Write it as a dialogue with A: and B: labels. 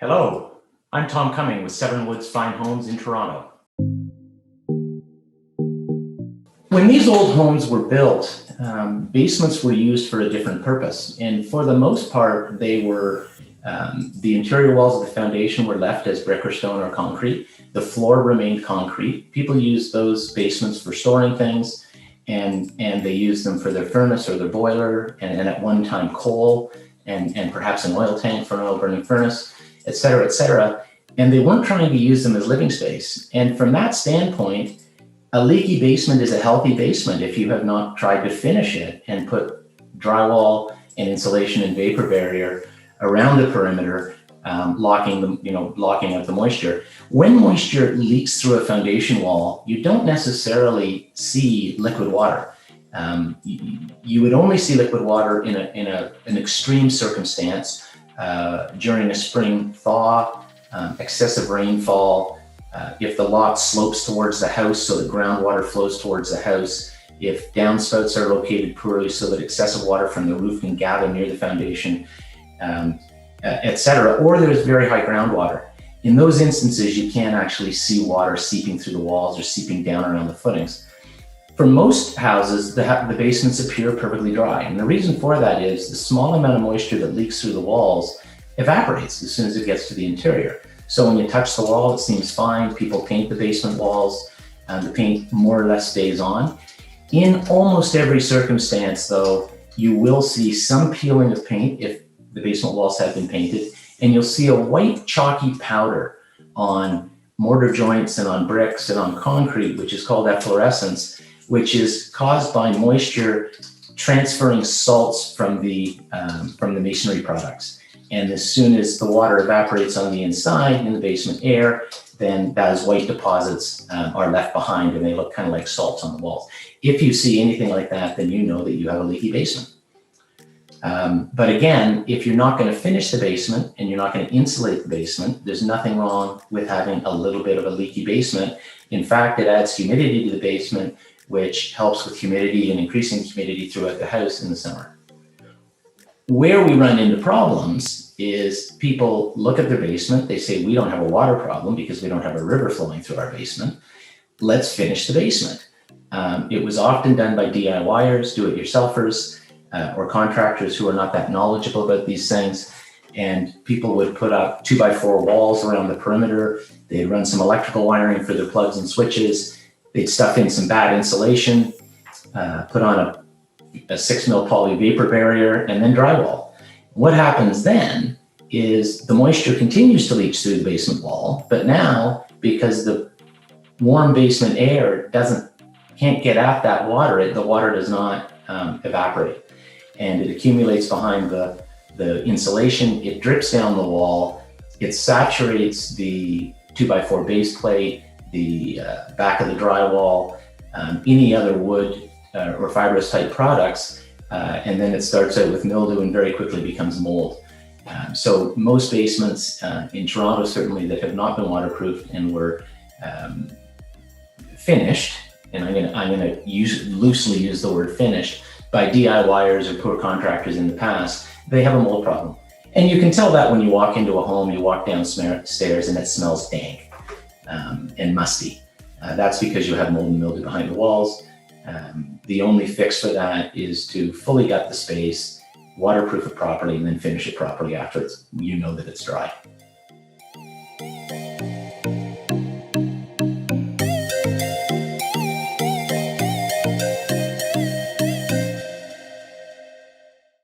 A: Hello, I'm Tom Cumming with Seven Woods Fine Homes in Toronto. When these old homes were built, basements were used for a different purpose. And for the most part, they were, the interior walls of the foundation were left as brick or stone or concrete. The floor remained concrete. People used those basements for storing things, and they used them for their furnace or their boiler, and at one time coal, and perhaps an oil tank for an oil burning furnace, et cetera, et cetera. And they weren't trying to use them as living space. And from that standpoint, a leaky basement is a healthy basement if you have not tried to finish it and put drywall and insulation and vapor barrier around the perimeter, locking out the moisture. When moisture leaks through a foundation wall, you don't necessarily see liquid water. You would only see liquid water in an extreme circumstance during a spring thaw, excessive rainfall. If the lot slopes towards the house so that groundwater flows towards the house, if downspouts are located poorly so that excessive water from the roof can gather near the foundation, et cetera, or there's very high groundwater. In those instances, you can't actually see water seeping through the walls or seeping down around the footings. For most houses, the basements appear perfectly dry. And the reason for that is the small amount of moisture that leaks through the walls evaporates as soon as it gets to the interior. So when you touch the wall, it seems fine. People paint the basement walls, and the paint more or less stays on. In almost every circumstance, though, you will see some peeling of paint if the basement walls have been painted, and you'll see a white chalky powder on mortar joints and on bricks and on concrete, which is called efflorescence, which is caused by moisture transferring salts from the masonry products. And as soon as the water evaporates on the inside in the basement air, then those white deposits are left behind, and they look kind of like salts on the walls. If you see anything like that, then you know that you have a leaky basement. But again, if you're not going to finish the basement and you're not going to insulate the basement, there's nothing wrong with having a little bit of a leaky basement. In fact, it adds humidity to the basement, which helps with humidity and increasing humidity throughout the house in the summer. Where we run into problems is people look at their basement, they say, we don't have a water problem because we don't have a river flowing through our basement. Let's finish the basement. It was often done by DIYers, do-it-yourselfers, or contractors who are not that knowledgeable about these things. And people would put up 2x4 walls around the perimeter. They'd run some electrical wiring for their plugs and switches. They'd stuff in some bad insulation, put on a 6 mil poly vapor barrier, and then drywall. What happens then is the moisture continues to leach through the basement wall, but now because the warm basement air can't get at that water, the water does not evaporate, and it accumulates behind the insulation. It drips down the wall, it saturates the 2x4 base plate, the back of the drywall, any other wood or fibrous type products, and then it starts out with mildew and very quickly becomes mold. So most basements in Toronto, certainly, that have not been waterproofed and were finished, and I'm gonna loosely use the word finished, by DIYers or poor contractors in the past, they have a mold problem. And you can tell that when you walk into a home, you walk downstairs and it smells dank and musty. That's because you have mold and mildew behind the walls. The only fix for that is to fully gut the space, waterproof it properly, and then finish it properly after you know that it's dry.